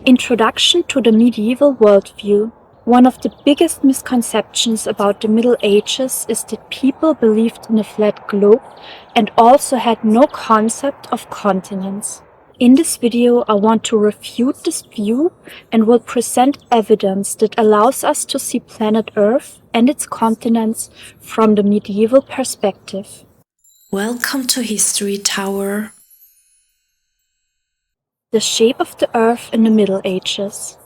Introduction to the Medieval Worldview. One of the biggest misconceptions about the Middle Ages is that people believed in a flat globe and also had no concept of continents. In this video, I want to refute this view and will present evidence that allows us to see planet Earth and its continents from the medieval perspective. Welcome to History Tower. The shape of the Earth in the Middle Ages.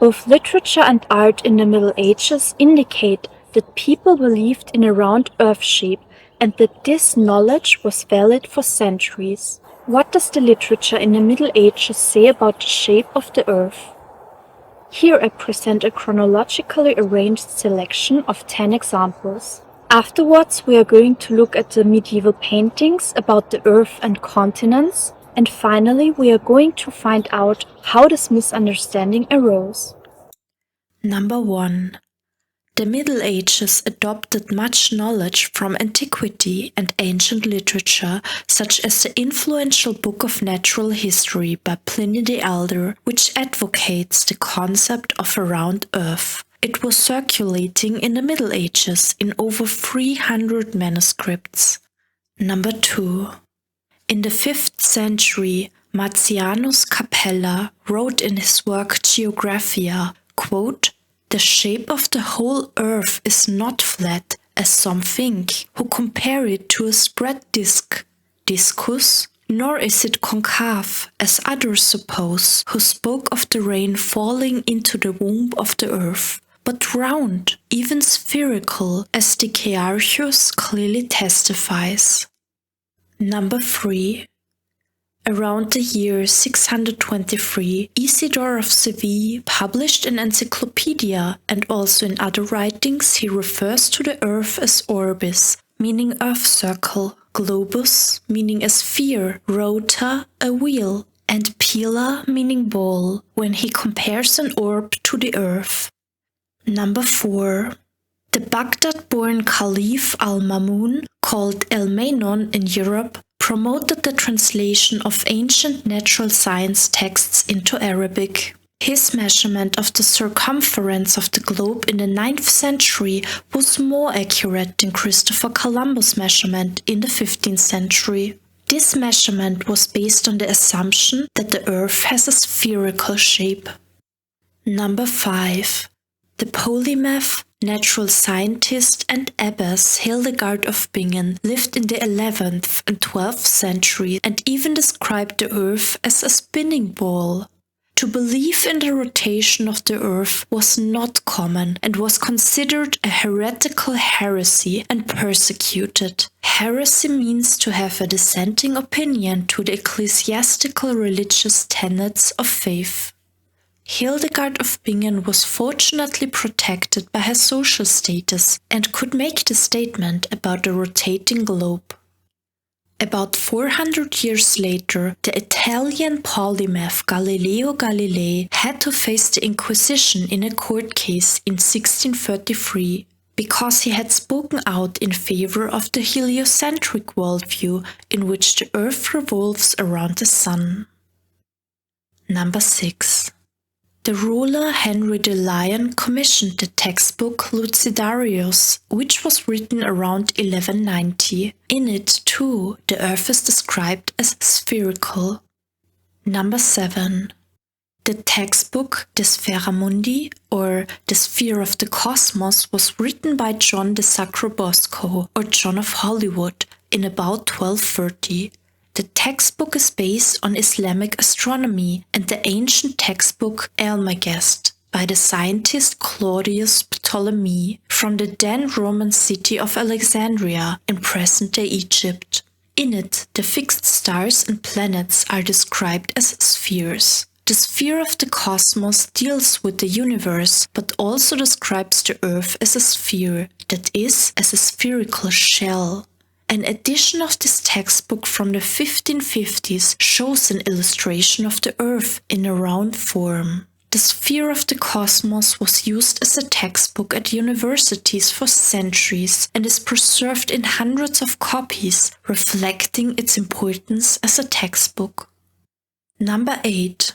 Both literature and art in the Middle Ages indicate that people believed in a round Earth shape and that this knowledge was valid for centuries. What does the literature in the Middle Ages say about the shape of the Earth? Here I present a chronologically arranged selection of 10 examples. Afterwards, we are going to look at the medieval paintings about the Earth and continents, and finally we are going to find out how this misunderstanding arose. Number 1. The Middle Ages adopted much knowledge from antiquity and ancient literature, such as the influential Book of Natural History by Pliny the Elder, which advocates the concept of a round Earth. It was circulating in the Middle Ages in over 300 manuscripts. Number 2. In the 5th century, Marcianus Capella wrote in his work Geographia, quote, "The shape of the whole earth is not flat, as some think, who compare it to a spread disk, discus, nor is it concave, as others suppose, who spoke of the rain falling into the womb of the earth, but round, even spherical, as the Dicaearchus clearly testifies." Number 3. Around the year 623, Isidore of Seville published an encyclopedia, and also in other writings he refers to the earth as orbis, meaning earth circle, globus, meaning a sphere, rota, a wheel, and pila, meaning ball, when he compares an orb to the earth. Number 4. The Baghdad-born Caliph al-Mamun, called El-Maynon in Europe, promoted the translation of ancient natural science texts into Arabic. His measurement of the circumference of the globe in the 9th century was more accurate than Christopher Columbus' measurement in the 15th century. This measurement was based on the assumption that the Earth has a spherical shape. Number 5. The polymath, natural scientist and abbess Hildegard of Bingen lived in the 11th and 12th century and even described the earth as a spinning ball. To believe in the rotation of the earth was not common and was considered a heretical heresy and persecuted. Heresy means to have a dissenting opinion to the ecclesiastical religious tenets of faith. Hildegard of Bingen was fortunately protected by her social status and could make the statement about the rotating globe. About 400 years later, the Italian polymath Galileo Galilei had to face the Inquisition in a court case in 1633 because he had spoken out in favor of the heliocentric worldview in which the Earth revolves around the Sun. Number 6. The ruler Henry the Lion commissioned the textbook Lucidarius, which was written around 1190. In it, too, the Earth is described as spherical. Number 7. The textbook De Sphera Mundi, or The Sphere of the Cosmos, was written by John de Sacrobosco, or John of Hollywood, in about 1230. The textbook is based on Islamic astronomy and the ancient textbook Almagest by the scientist Claudius Ptolemy from the then Roman city of Alexandria in present-day Egypt. In it, the fixed stars and planets are described as spheres. The sphere of the cosmos deals with the universe, but also describes the Earth as a sphere, that is, as a spherical shell. An edition of this textbook from the 1550s shows an illustration of the Earth in a round form. The Sphere of the Cosmos was used as a textbook at universities for centuries and is preserved in hundreds of copies, reflecting its importance as a textbook. Number 8.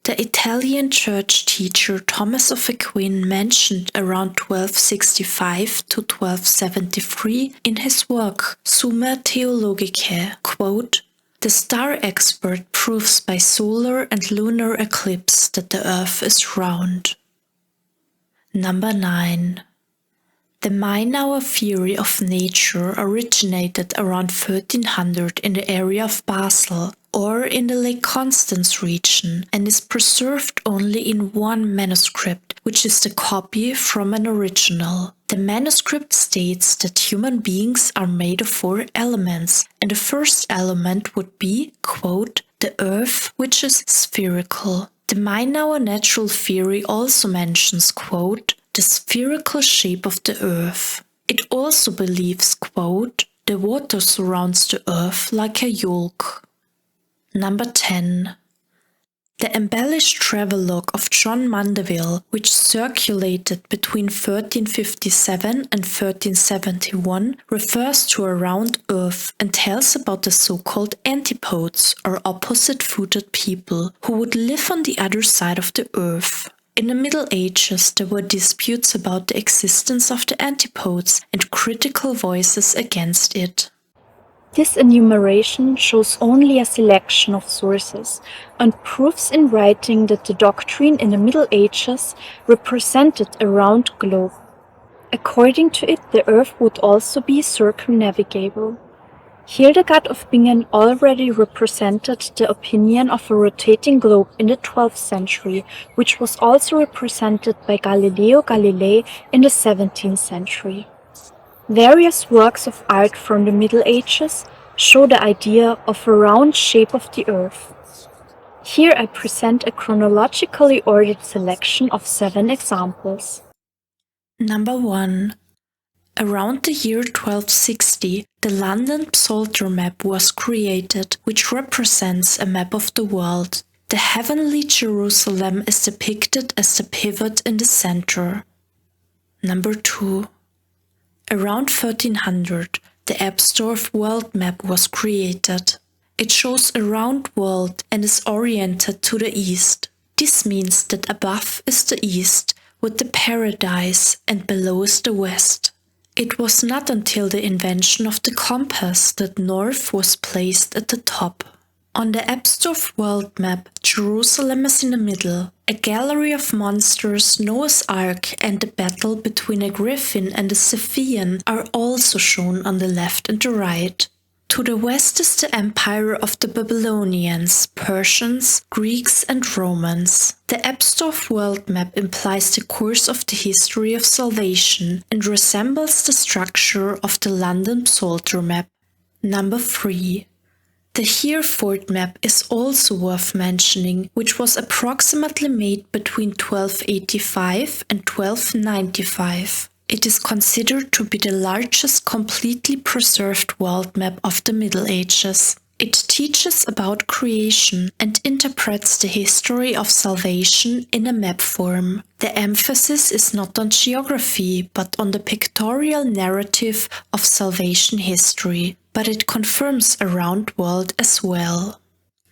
The Italian church teacher Thomas of Aquin mentioned around 1265 to 1273 in his work Summa Theologicae, quote, "The star expert proves by solar and lunar eclipse that the earth is round." Number 9. The Meinauer theory of nature originated around 1300 in the area of Basel, or in the Lake Constance region, and is preserved only in one manuscript, which is the copy from an original. The manuscript states that human beings are made of 4 elements, and the first element would be, quote, "the earth, which is spherical." The Meinauer natural theory also mentions, quote, "the spherical shape of the earth." It also believes, quote, "the water surrounds the earth like a yolk." Number 10. The embellished travelogue of John Mandeville, which circulated between 1357 and 1371, refers to a round earth and tells about the so-called antipodes, or opposite-footed people, who would live on the other side of the earth. In the Middle Ages, there were disputes about the existence of the antipodes and critical voices against it. This enumeration shows only a selection of sources and proves in writing that the doctrine in the Middle Ages represented a round globe. According to it, the Earth would also be circumnavigable. Hildegard of Bingen already represented the opinion of a rotating globe in the 12th century, which was also represented by Galileo Galilei in the 17th century. Various works of art from the Middle Ages show the idea of a round shape of the Earth. Here I present a chronologically ordered selection of 7 examples. Number 1. Around the year 1260, the London Psalter map was created, which represents a map of the world. The heavenly Jerusalem is depicted as the pivot in the center. Number 2. Around 1300, the Ebsdorf world map was created. It shows a round world and is oriented to the east. This means that above is the east, with the paradise, and below is the west. It was not until the invention of the compass that north was placed at the top. On the Ebsdorf world map, Jerusalem is in the middle. A gallery of monsters, Noah's Ark, and the battle between a griffin and a Cephean are also shown on the left and the right. To the west is the empire of the Babylonians, Persians, Greeks, and Romans. The Ebsdorf world map implies the course of the history of salvation and resembles the structure of the London Psalter map. Number 3. The Hereford map is also worth mentioning, which was approximately made between 1285 and 1295. It is considered to be the largest completely preserved world map of the Middle Ages. It teaches about creation and interprets the history of salvation in a map form. The emphasis is not on geography, but on the pictorial narrative of salvation history, but it confirms a round world as well.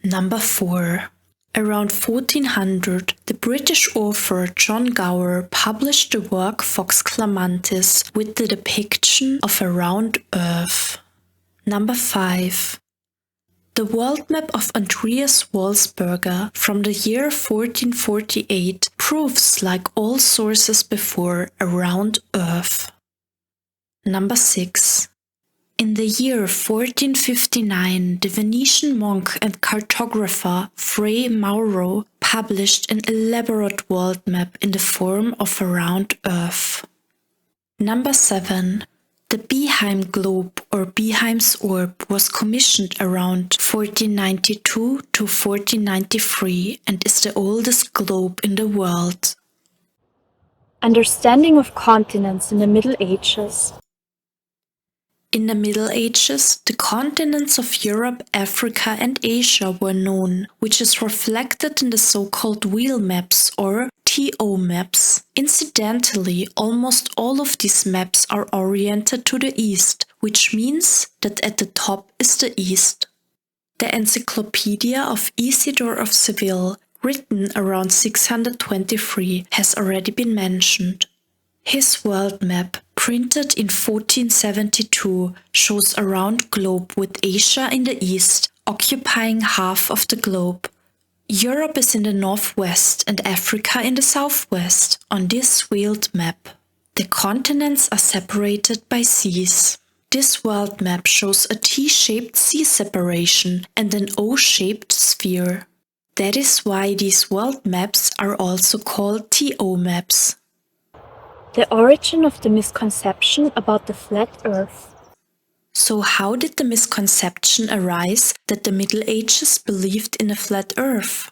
Number 4. Around 1400, the British author John Gower published the work Vox Clamantis with the depiction of a round earth. Number 5. The world map of Andreas Walsberger from the year 1448 proves, like all sources before, a round earth. Number 6. In the year 1459, the Venetian monk and cartographer Fray Mauro published an elaborate world map in the form of a round earth. Number 7. The Behaim globe or Behaim's orb was commissioned around 1492 to 1493 and is the oldest globe in the world. Understanding of continents in the Middle Ages. In the Middle Ages, the continents of Europe, Africa, and Asia were known, which is reflected in the so-called wheel maps or TO maps. Incidentally, almost all of these maps are oriented to the east, which means that at the top is the east. The Encyclopedia of Isidore of Seville, written around 623, has already been mentioned. His world map, printed in 1472, shows a round globe with Asia in the east, occupying half of the globe. Europe is in the northwest and Africa in the southwest on this wheeled map. The continents are separated by seas. This world map shows a T-shaped sea separation and an O-shaped sphere. That is why these world maps are also called TO maps. The origin of the misconception about the flat Earth. So how did the misconception arise that the Middle Ages believed in a flat Earth?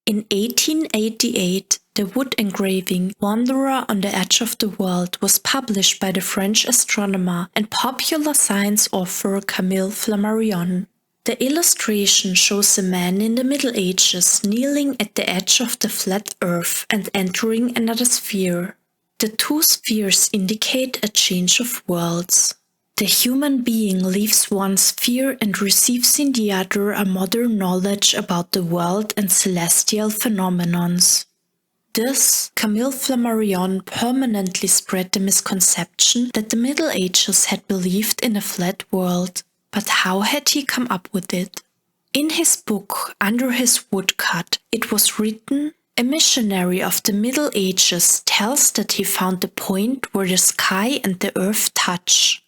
In 1888, the wood engraving Wanderer on the Edge of the World was published by the French astronomer and popular science author Camille Flammarion. The illustration shows a man in the Middle Ages kneeling at the edge of the flat Earth and entering another sphere. The two spheres indicate a change of worlds. The human being leaves one sphere and receives in the other a modern knowledge about the world and celestial phenomenons. Thus, Camille Flammarion permanently spread the misconception that the Middle Ages had believed in a flat world. But how had he come up with it? In his book, Under His Woodcut, it was written, "A missionary of the Middle Ages tells that he found the point where the sky and the earth touch."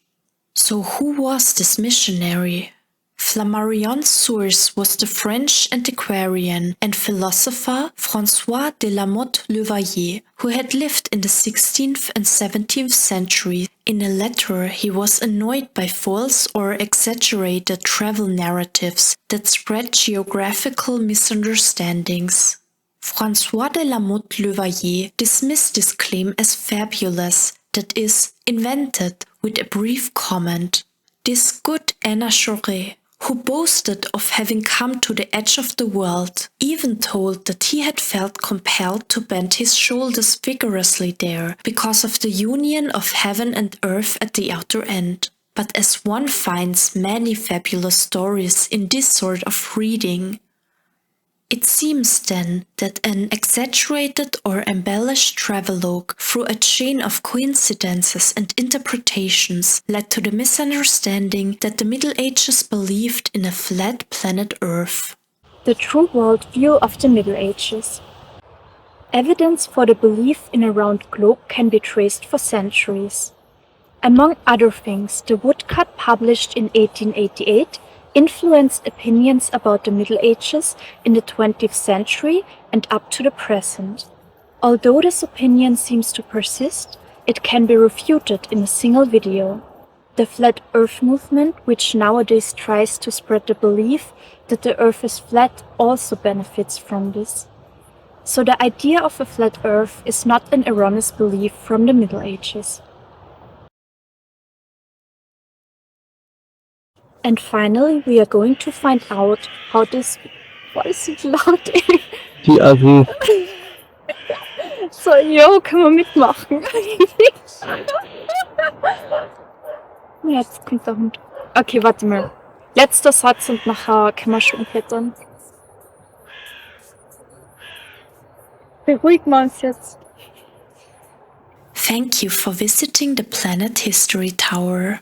So who was this missionary? Flammarion's source was the French antiquarian and philosopher François de la Motte Levaillet, who had lived in the 16th and 17th centuries. In a letter, he was annoyed by false or exaggerated travel narratives that spread geographical misunderstandings. François de la Motte Levaillet dismissed this claim as fabulous, that is, invented, with a brief comment. This good Anachoré, who boasted of having come to the edge of the world, even told that he had felt compelled to bend his shoulders vigorously there because of the union of heaven and earth at the outer end. But as one finds many fabulous stories in this sort of reading, it seems then that an exaggerated or embellished travelogue through a chain of coincidences and interpretations led to the misunderstanding that the Middle Ages believed in a flat planet Earth. The true world view of the Middle Ages. Evidence for the belief in a round globe can be traced for centuries. Among other things, the woodcut published in 1888 influenced opinions about the Middle Ages in the 20th century and up to the present. Although this opinion seems to persist, it can be refuted in a single video. The Flat Earth movement, which nowadays tries to spread the belief that the Earth is flat, also benefits from this. So the idea of a flat Earth is not an erroneous belief from the Middle Ages. And finally, we are going to find out how this... What ist so laut? Die Assi. So, jo, können wir mitmachen. Jetzt kommt der Hund. Okay, warte mal. Letzter Satz und nachher können wir schon umblättern. Beruhigen wir uns jetzt. Thank you for visiting the Planet History Tower.